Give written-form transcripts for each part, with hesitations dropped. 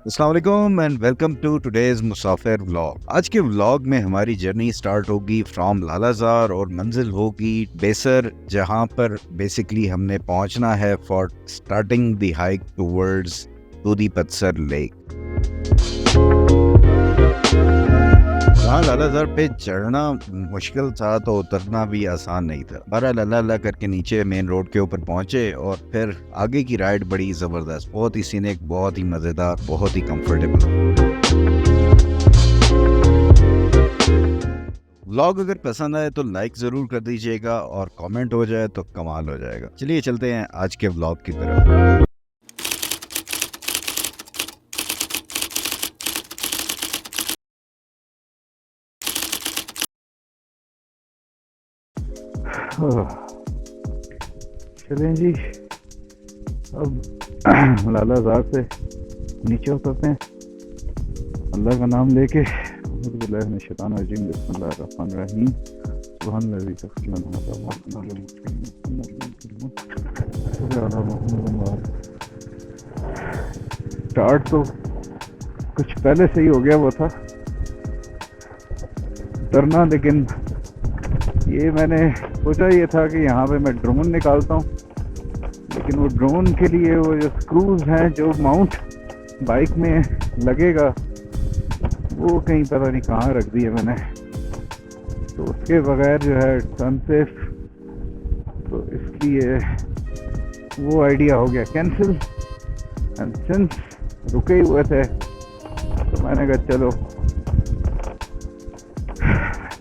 अस्सलाम वालेकुम and welcome to today's Musafir vlog. आज के व्लॉग में हमारी जर्नी स्टार्ट होगी फ्रॉम लालाजार और मंजिल होगी बेसर, जहां पर बेसिकली हमने पहुंचना है for starting the hike towards Dudhi Patsar lake. जहाँ लालाजार पे चढ़ना मुश्किल था तो उतरना भी आसान नहीं था। बहरहाल अल्लाह अल्लाह करके नीचे मेन रोड के ऊपर पहुंचे और फिर आगे की राइड बड़ी ज़बरदस्त, बहुत ही सीनिक, बहुत ही मज़ेदार, बहुत ही कंफर्टेबल। व्लॉग अगर पसंद आए तो लाइक ज़रूर कर दीजिएगा और कमेंट हो जाए तो कमाल हो जाएगा। चलिए चलते हैं आज के व्लॉग की तरफ। चलें जी, अब लालाजार से नीचे उतरते हैं। अल्लाह का नाम लेके बिस्मिल्लाहिर्रहमानिर्रहीम, बिस्मिल्लाहिर्रहमानिर्रहीम, सुभानल्लाज़ी स्टार्ट तो कुछ पहले से ही हो गया वो था उतरना, लेकिन ये मैंने सोचा ये था कि यहाँ पे मैं ड्रोन निकालता हूँ, लेकिन वो ड्रोन के लिए वो जो स्क्रूज हैं जो माउंट बाइक में लगेगा वो कहीं पता नहीं कहाँ रख दिए मैंने, तो उसके बगैर जो है अनसेफ, तो इसलिए वो आइडिया हो गया कैंसिल। एंड सिंस रुके हुए थे तो मैंने कहा चलो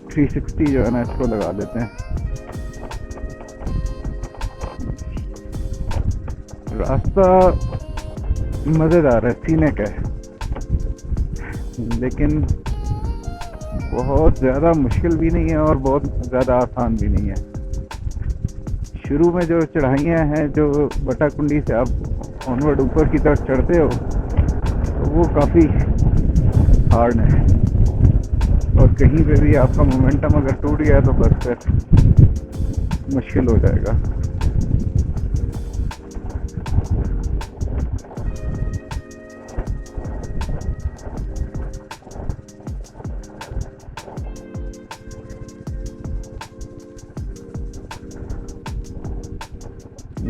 360 जो है ना इसको लगा लेते हैं। रास्ता मज़ेदार है, सीनिक है, लेकिन बहुत ज़्यादा मुश्किल भी नहीं है और बहुत ज़्यादा आसान भी नहीं है। शुरू में जो चढ़ाइयाँ हैं, जो बटाकुंडी से आप ऑनवर्ड ऊपर की तरफ चढ़ते हो, तो वो काफ़ी हार्ड है और कहीं पे भी आपका मोमेंटम अगर टूट गया तो बस फिर मुश्किल हो जाएगा।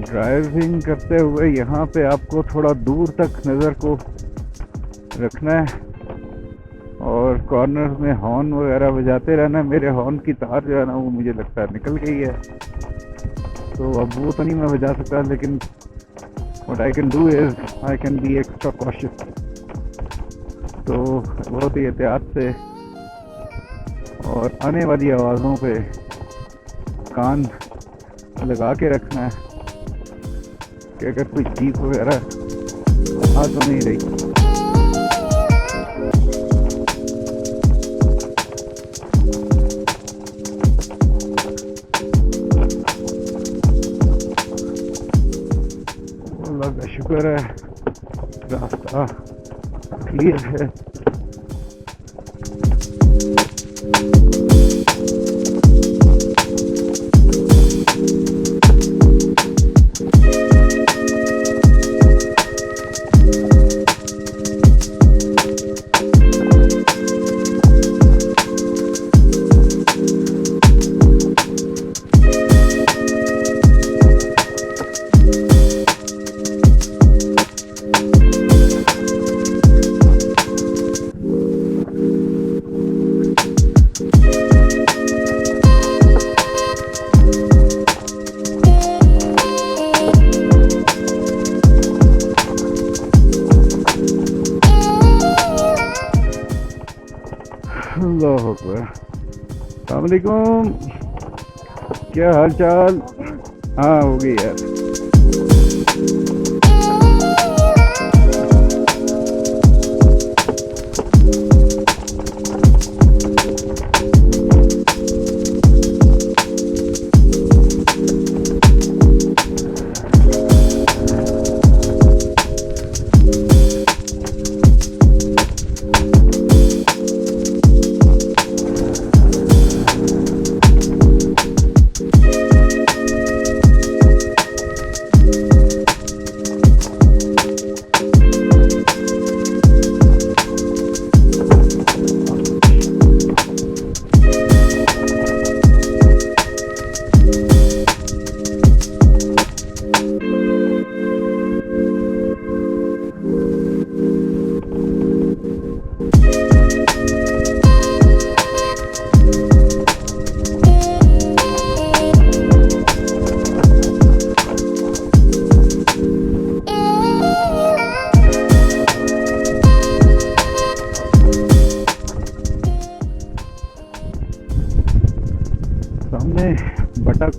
ड्राइविंग करते हुए यहाँ पे आपको थोड़ा दूर तक नज़र को रखना है और कॉर्नर में हॉर्न वगैरह बजाते रहना। मेरे हॉर्न की तार जो है ना वो मुझे लगता है निकल गई है, तो अब वो तो नहीं मैं बजा सकता, लेकिन what I can do is I can be extra cautious. तो बहुत ही एहतियात से और आने वाली आवाज़ों पे कान लगा के रखना है कि अगर कोई जीप वगैरह आ तो नहीं रही। अल्लाह का शुक्र है रास्ता क्लियर है। अल्लाह अकबर, अस्सलाम वालेकुम, क्या हाल चाल? हाँ हो गई यार।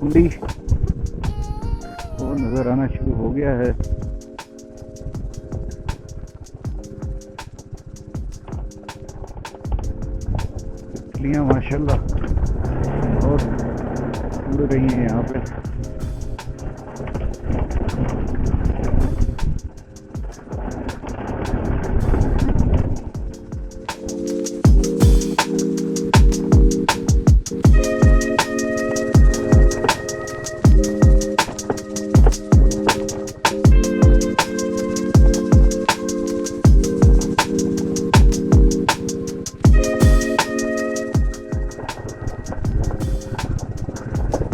कुंडी वो नज़र आना शुरू हो गया है। तितलियाँ माशाल्लाह बहुत उड़ रही हैं यहाँ पे।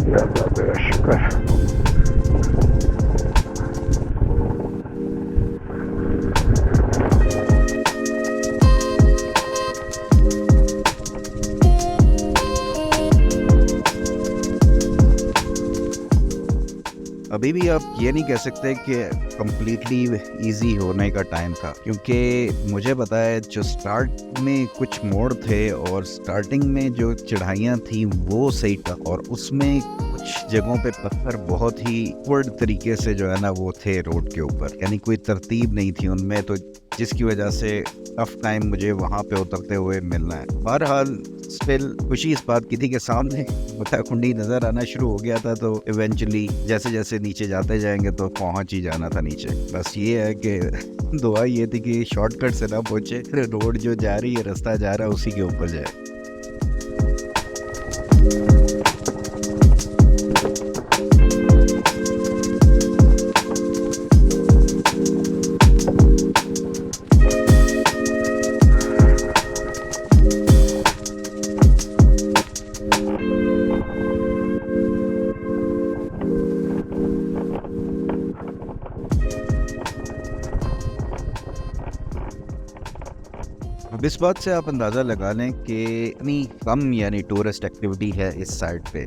या अल्लाह तेरा शुक्र। अभी भी आप ये नहीं कह सकते कि कम्प्लीटली इजी होने का टाइम था, क्योंकि मुझे पता है जो स्टार्ट में कुछ मोड़ थे और स्टार्टिंग में जो चढ़ाइयाँ थी वो सही था, और उसमें कुछ जगहों पे पत्थर बहुत ही वर्ड तरीके से जो है ना वो थे रोड के ऊपर, यानी कोई तरतीब नहीं थी उनमें, तो जिसकी वजह से टफ टाइम मुझे वहाँ पे उतरते हुए मिलना है। बहरहाल स्टिल खुशी इस बात की थी कि सामने कुंडी नज़र आना शुरू हो गया था, तो इवेंचुअली जैसे जैसे नीचे जाते जाएंगे तो पहुँच ही जाना था नीचे। बस ये है कि दुआ ये थी कि शॉर्टकट से ना पहुँचे, रोड जो जा रही है, रास्ता जा रहा है, उसी के ऊपर जाए। अब इस बात से आप अंदाज़ा लगा लें कि इतनी कम यानी टूरिस्ट एक्टिविटी है इस साइड पे।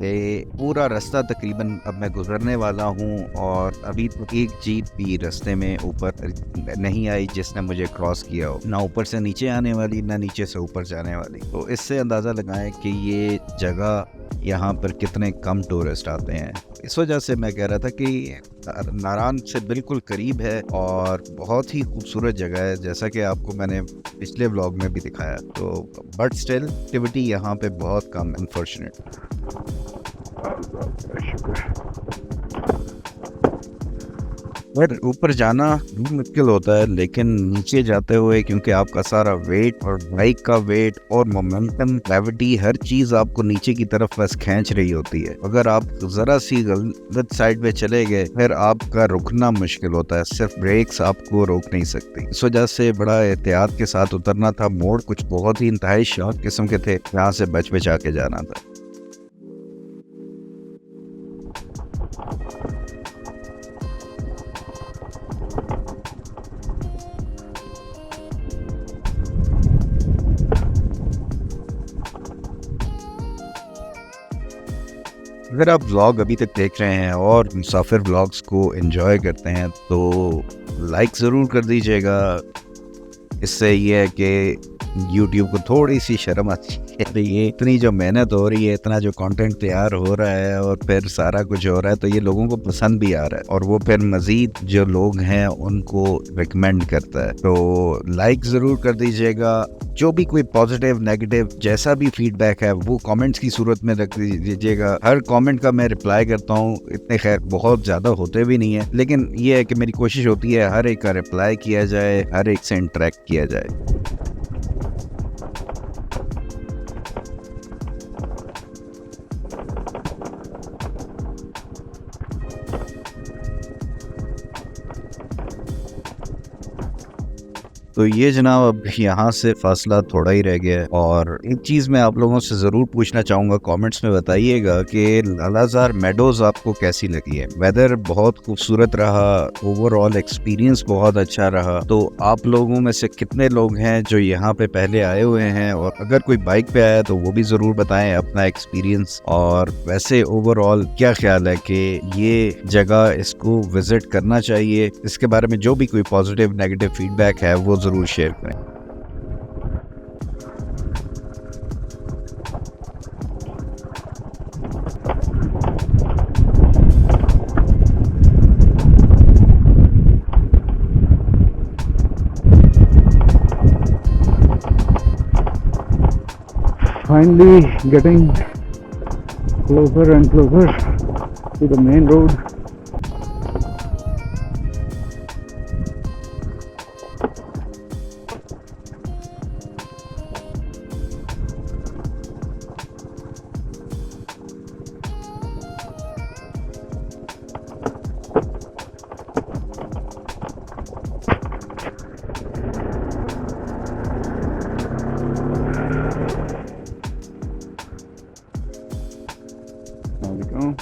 पूरा रास्ता तकरीबन अब मैं गुजरने वाला हूँ और अभी तो एक जीप भी रास्ते में ऊपर नहीं आई जिसने मुझे क्रॉस किया हो, ना ऊपर से नीचे आने वाली ना नीचे से ऊपर जाने वाली। तो इससे अंदाज़ा लगाएं कि ये जगह यहाँ पर कितने कम टूरिस्ट आते हैं। इस वजह से मैं कह रहा था कि नारान से बिल्कुल करीब है और बहुत ही खूबसूरत जगह है, जैसा कि आपको मैंने पिछले व्लॉग में भी दिखाया। तो बट स्टिल एक्टिविटी यहाँ पे बहुत कम है अनफॉर्चुनेट। ऊपर जाना भी मुश्किल होता है, लेकिन नीचे जाते हुए क्योंकि आपका सारा वेट और बाइक का वेट और मोमेंटम, ग्रेविटी, हर चीज़ आपको नीचे की तरफ बस खींच रही होती है। अगर आप ज़रा सी गलत साइड पे चले गए फिर आपका रुकना मुश्किल होता है, सिर्फ ब्रेक्स आपको रोक नहीं सकती। इस वजह से बड़ा एहतियात के साथ उतरना था। मोड़ कुछ बहुत ही इंतहाई शॉर्ट किस्म के थे, यहाँ से बच बचा के जाना था। अगर आप व्लॉग अभी तक देख रहे हैं और मुसाफिर व्लॉग्स को एंजॉय करते हैं तो लाइक ज़रूर कर दीजिएगा। इससे ये है कि YouTube को थोड़ी सी शर्म आती है, ये इतनी जो मेहनत हो रही है, इतना जो कंटेंट तैयार हो रहा है और फिर सारा कुछ हो रहा है, तो ये लोगों को पसंद भी आ रहा है और वो फिर मज़ीद जो लोग हैं उनको रिकमेंड करता है। तो लाइक ज़रूर कर दीजिएगा। जो भी कोई पॉजिटिव नेगेटिव जैसा भी फीडबैक है वो कमेंट्स की सूरत में रख दीजिएगा। हर कमेंट का मैं रिप्लाई करता हूँ, इतने खैर बहुत ज़्यादा होते भी नहीं है, लेकिन ये है कि मेरी कोशिश होती है हर एक का रिप्लाई किया जाए, हर एक से इंटरेक्ट किया जाए। तो ये जनाब अब यहाँ से फासला थोड़ा ही रह गया है, और एक चीज़ मैं आप लोगों से ज़रूर पूछना चाहूँगा, कमेंट्स में बताइएगा कि लालाजार मेडोज़ आपको कैसी लगी है। वेदर बहुत खूबसूरत रहा, ओवरऑल एक्सपीरियंस बहुत अच्छा रहा। तो आप लोगों में से कितने लोग हैं जो यहाँ पे पहले आए हुए हैं, और अगर कोई बाइक पे आया तो वो भी ज़रूर बताएं अपना एक्सपीरियंस। और वैसे ओवरऑल क्या ख्याल है कि ये जगह इसको विज़िट करना चाहिए, इसके बारे में जो भी कोई पॉजिटिव नेगेटिव फीडबैक है वो ज़रूर शेयर करें। finally getting closer and closer to the main road. Go.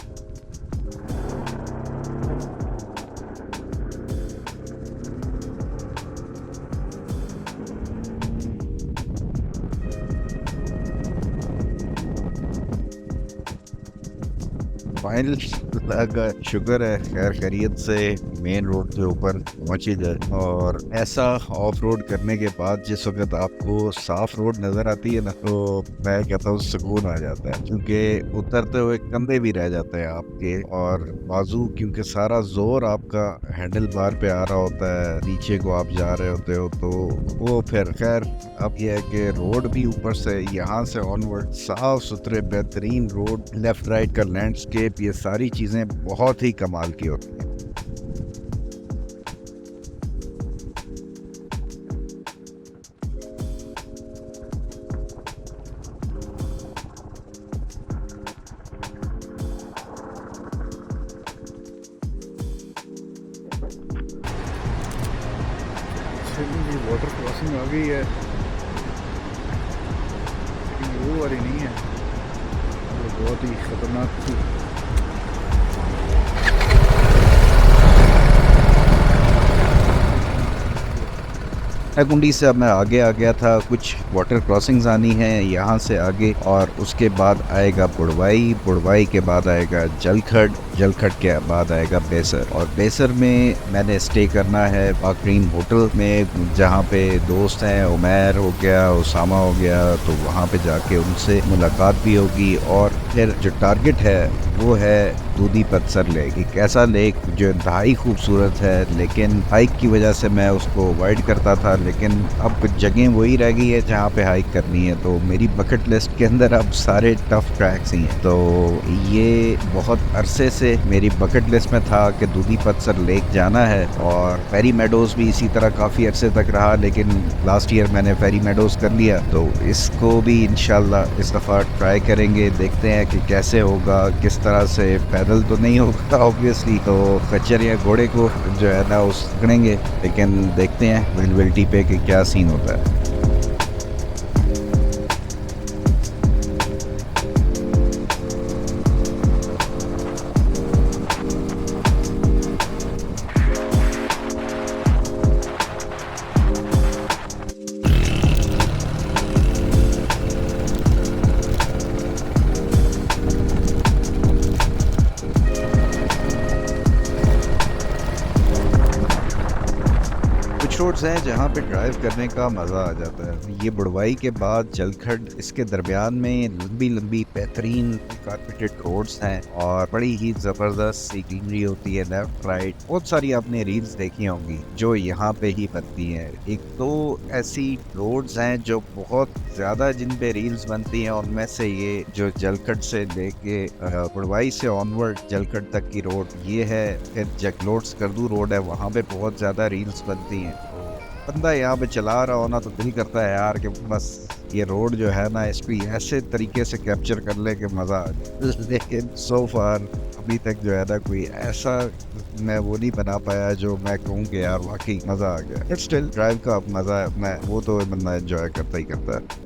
Final लगा, शुक्र है खैर खैरियत से मेन रोड के ऊपर पहुंच ही गए। और ऐसा ऑफ रोड करने के बाद जिस वक्त आपको साफ रोड नजर आती है ना, तो मैं कहता हूँ सुकून आ जाता है, क्योंकि उतरते हुए कंधे भी रह जाते हैं आपके और बाजू, क्योंकि सारा जोर आपका हैंडल बार पे आ रहा होता है, नीचे को आप जा रहे होते हो, तो वो फिर खैर अब यह है कि रोड भी ऊपर से यहाँ से ऑनवर्ड साफ सुथरे बेहतरीन रोड, लेफ्ट राइट का लैंडस्केप, ये सारी चीजें बहुत ही कमाल की होती हैं। वाटर क्रॉसिंग आ गई है, लेकिन वो वाली नहीं है, वो बहुत ही खतरनाक थी। कुंडी से अब मैं आगे आ गया था, कुछ वाटर क्रॉसिंग्स आनी है यहाँ से आगे, और उसके बाद आएगा बुड़वाई, बुड़वाई के बाद आएगा जलखड़, जलखड़ के बाद आएगा बेसर, और बेसर में मैंने स्टे करना है पाकरीन होटल में, जहाँ पे दोस्त हैं, उमैर हो गया, उसामा हो गया, तो वहाँ पे जाके उनसे मुलाकात भी होगी। और फिर जो टारगेट है वो है दूधी पत्थर लेक, एक ऐसा लेक जो इंतहाई खूबसूरत है, लेकिन हाइक की वजह से मैं उसको अवॉइड करता था, लेकिन अब जगह वही रह गई है जहाँ पे हाइक करनी है, तो मेरी बकेट लिस्ट के अंदर अब सारे टफ ट्रैक्स ही हैं। तो ये बहुत अरसे से मेरी बकेट लिस्ट में था कि दूधी पत्थर लेक जाना है, और फेरी मेडोज भी इसी तरह काफ़ी अरसे तक रहा, लेकिन लास्ट ईयर मैंने फेरी मेडोज कर लिया, तो इसको भी इंशाल्लाह इस दफ़ा ट्राई करेंगे, देखते हैं कि कैसे होगा, किस तरह से, पैदल तो नहीं होगा ऑब्वियसली, तो खच्चर या घोड़े को जो है ना उस पकड़ेंगे, लेकिन देखते हैं विजिबिलिटी पे कि क्या सीन होता है। रोड्स हैं जहाँ पे ड्राइव करने का मज़ा आ जाता है। ये बुड़वाई के बाद जलखड़, इसके दरमियान में लंबी लंबी बेहतरीन कारपेटेड रोड्स हैं और बड़ी ही ज़बरदस्त सी ग्रीनरी होती है लेफ्ट राइट। बहुत सारी आपने रील्स देखी होंगी जो यहाँ पे ही बनती हैं। एक तो ऐसी रोड्स हैं जो बहुत ज़्यादा जिन पे रील्स बनती हैं, उनमें से ये जो जलखड़ से लेके बुड़वाई से ऑनवर्ड जलखड़ तक की रोड ये है। फिर जगलोट स्कर्दू रोड है, वहाँ पे बहुत ज़्यादा रील्स बनती हैं। बंदा यहाँ पे चला रहा हो ना तो दिल करता है यार कि बस ये रोड जो है ना इसको ऐसे तरीके से कैप्चर कर ले कि मज़ा आ जाए। लेकिन सो फार अभी तक जो है ना कोई ऐसा मैं वो नहीं बना पाया जो मैं कहूँ कि यार वाकई मज़ा आ गया। बट स्टिल ड्राइव का मज़ा है, मैं वो तो बंदा एंजॉय करता ही करता है।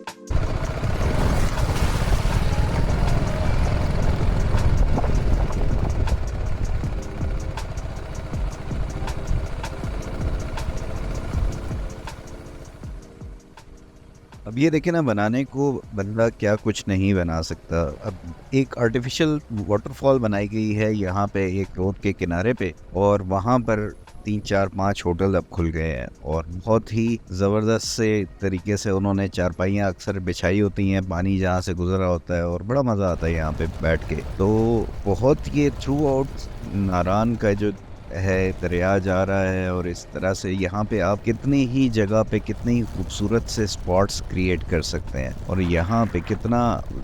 अब ये देखे ना, बनाने को बंदा क्या कुछ नहीं बना सकता। अब एक आर्टिफिशियल वाटरफॉल बनाई गई है यहाँ पे एक रोड के किनारे पे, और वहाँ पर 3 4 5 होटल अब खुल गए हैं और बहुत ही ज़बरदस्त से तरीके से उन्होंने चारपाइयाँ अक्सर बिछाई होती हैं, पानी जहाँ से गुजरा होता है और बड़ा मज़ा आता है यहाँ पे बैठ के। तो बहुत ये थ्रू आउट नारान का जो है, दरिया जा रहा है और इस तरह से यहाँ पे आप कितनी ही जगह पे कितनी ही खूबसूरत से स्पॉट्स क्रिएट कर सकते हैं और यहाँ पे कितना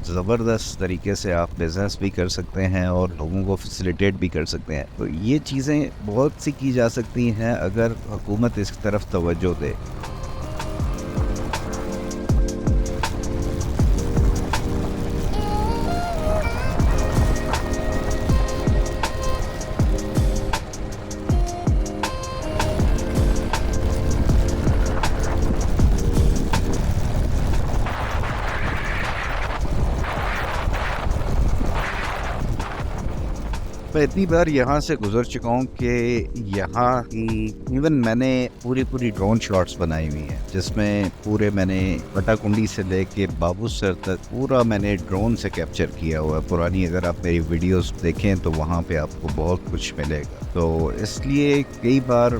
ज़बरदस्त तरीके से आप बिजनेस भी कर सकते हैं और लोगों को फैसिलिटेट भी कर सकते हैं। तो ये चीज़ें बहुत सी की जा सकती हैं अगर हुकूमत इस तरफ तवज्जो दे। मैं इतनी बार यहाँ से गुजर चुका हूँ कि यहाँ की इवन मैंने पूरी ड्रोन शॉट्स बनाई हुई हैं जिसमें पूरे मैंने बटाकुंडी से लेके बाबूसर तक पूरा मैंने ड्रोन से कैप्चर किया हुआ है। पुरानी अगर आप मेरी वीडियोस देखें तो वहाँ पे आपको बहुत कुछ मिलेगा। तो इसलिए कई बार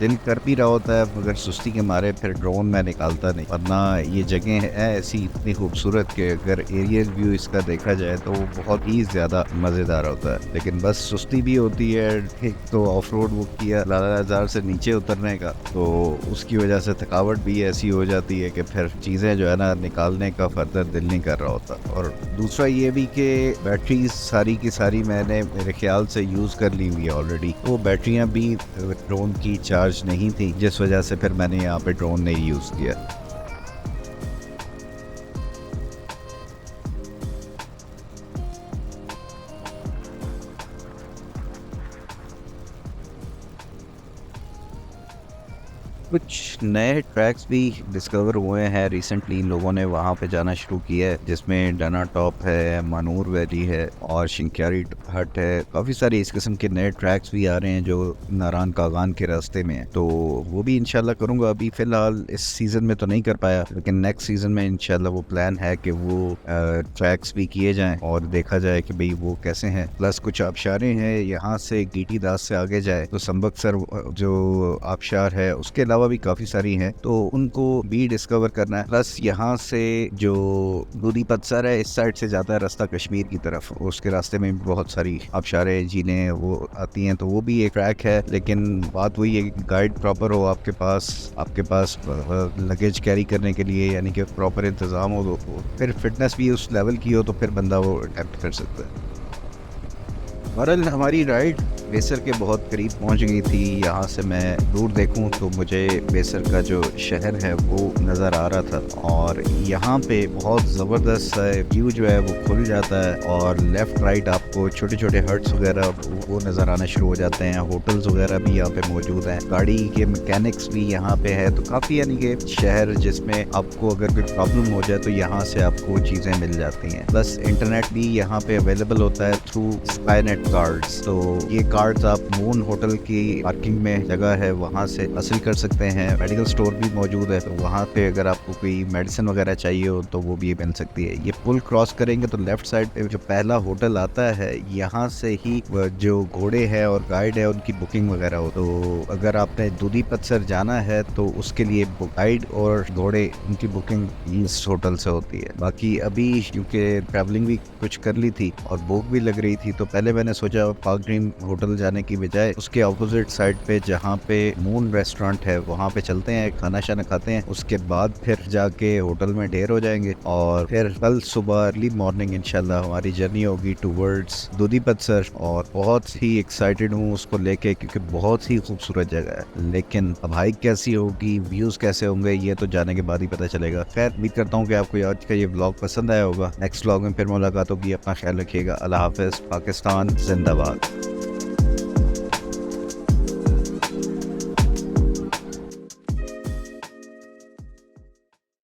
दिल कर भी रहा होता है मगर सुस्ती के मारे फिर ड्रोन मैं निकालता नहीं, वरना ये जगह है ऐसी इतनी खूबसूरत कि अगर एरियल व्यू इसका देखा जाए तो वो बहुत ही ज़्यादा मज़ेदार होता है। लेकिन बस सुस्ती भी होती है। एक तो ऑफ रोड बुक किया लालाजार से नीचे उतरने का, तो उसकी वजह से थकावट भी ऐसी हो जाती है कि फिर चीज़ें जो है ना निकालने का फर्दर दिल नहीं कर रहा होता। और दूसरा ये भी कि बैटरी सारी की सारी मैंने मेरे ख्याल से यूज़ कर ली हुई है ऑलरेडी। वो बैटरियाँ भी ड्रोन की चार्ज नहीं थी जिस वजह से फिर मैंने यहाँ पे ड्रोन नहीं यूज़ किया। कुछ नए ट्रैक्स भी डिस्कवर हुए हैं रिसेंटली। इन लोगों ने वहाँ पे जाना शुरू किया है जिसमें डना टॉप है, मानूर वैली है और शिंक्यारी हट है। काफ़ी सारे इस किस्म के नए ट्रैक्स भी आ रहे हैं जो नारायण कागान के रास्ते में है, तो वो भी इंशाल्लाह करूँगा। अभी फ़िलहाल इस सीज़न में तो नहीं कर पाया, लेकिन नेक्स्ट सीज़न में इंशाल्लाह वो प्लान है कि वो ट्रैक्स भी किए जाएँ और देखा जाए कि भाई वो कैसे हैं। प्लस कुछ आबशारें हैं यहाँ से गीटी दास से आगे जाए तो संबकसर जो आबशार है उसके अलावा भी काफ़ी सारी हैं, तो उनको भी डिस्कवर करना है। प्लस यहाँ से जो दूधी पत्सर है इस साइड से जाता है रास्ता कश्मीर की तरफ, उसके रास्ते में बहुत सारी आबशारें झीलें वो आती हैं, तो वो भी एक ट्रैक है। लेकिन बात वही है कि गाइड प्रॉपर हो आपके पास लगेज कैरी करने के लिए, यानी कि प्रॉपर इंतज़ाम हो, तो फिर फिटनेस भी उस लेवल की हो तो फिर बंदा वो अटेम्प्ट कर सकता है। बहरहाल हमारी राइड बेसर के बहुत करीब पहुंच गई थी। यहाँ से मैं दूर देखूं तो मुझे बेसर का जो शहर है वो नज़र आ रहा था और यहाँ पे बहुत ज़बरदस्त व्यू जो है वो खुल जाता है और लेफ़्ट राइट आपको छोटे छोटे हट्स वगैरह वो नज़र आना शुरू हो जाते हैं। होटल्स वगैरह भी यहाँ पे मौजूद हैं, गाड़ी के मैकेनिक्स भी यहाँ पे है। तो काफ़ी यानी कि शहर जिसमें आपको अगर कोई प्रॉब्लम हो जाए तो यहाँ से आपको चीज़ें मिल जाती हैं। प्लस इंटरनेट भी यहाँ पे अवेलेबल होता है थ्रू स्काईनेट कार्ड्स। तो ये कार्ड्स आप मून होटल की पार्किंग में जगह है वहाँ से हासिल कर सकते हैं। मेडिकल स्टोर भी मौजूद है, तो वहाँ पे अगर आपको कोई मेडिसिन वगैरह चाहिए हो तो वो भी मिल सकती है। ये पुल क्रॉस करेंगे तो लेफ्ट साइड पे जो पहला होटल आता है यहाँ से ही जो घोड़े हैं और गाइड है उनकी बुकिंग वगैरह हो। तो अगर आपने दूधी पत्सर जाना है तो उसके लिए गाइड और घोड़े उनकी बुकिंग इस होटल से होती है। बाकी अभी क्योंकि ट्रैवलिंग भी कुछ कर ली थी और भूख भी लग रही थी, तो पहले मैंने सोचा पार्क ड्रीम होटल जाने की बजाय उसके ऑपोजिट साइड पे जहाँ पे मून रेस्टोरेंट है वहाँ पे चलते हैं, खाना शाना खाते हैं, उसके बाद फिर जाके होटल में ढेर हो जाएंगे और फिर कल सुबह अर्ली मॉर्निंग इंशाल्लाह हमारी जर्नी होगी टूवर्ड्स दूधी पत्सर। और बहुत ही एक्साइटेड हूँ उसको लेके क्योंकि बहुत ही खूबसूरत जगह है। लेकिन अब हाइक कैसी होगी, व्यूज कैसे होंगे, ये तो जाने के बाद ही पता चलेगा। खैर उम्मीद करता हूँ कि आपको आज का ये व्लॉग पसंद आया होगा। नेक्स्ट व्लॉग में फिर मुलाकात होगी। अपना ख्याल रखिएगा। अल्लाह हाफिज। पाकिस्तान जिंदाबाद।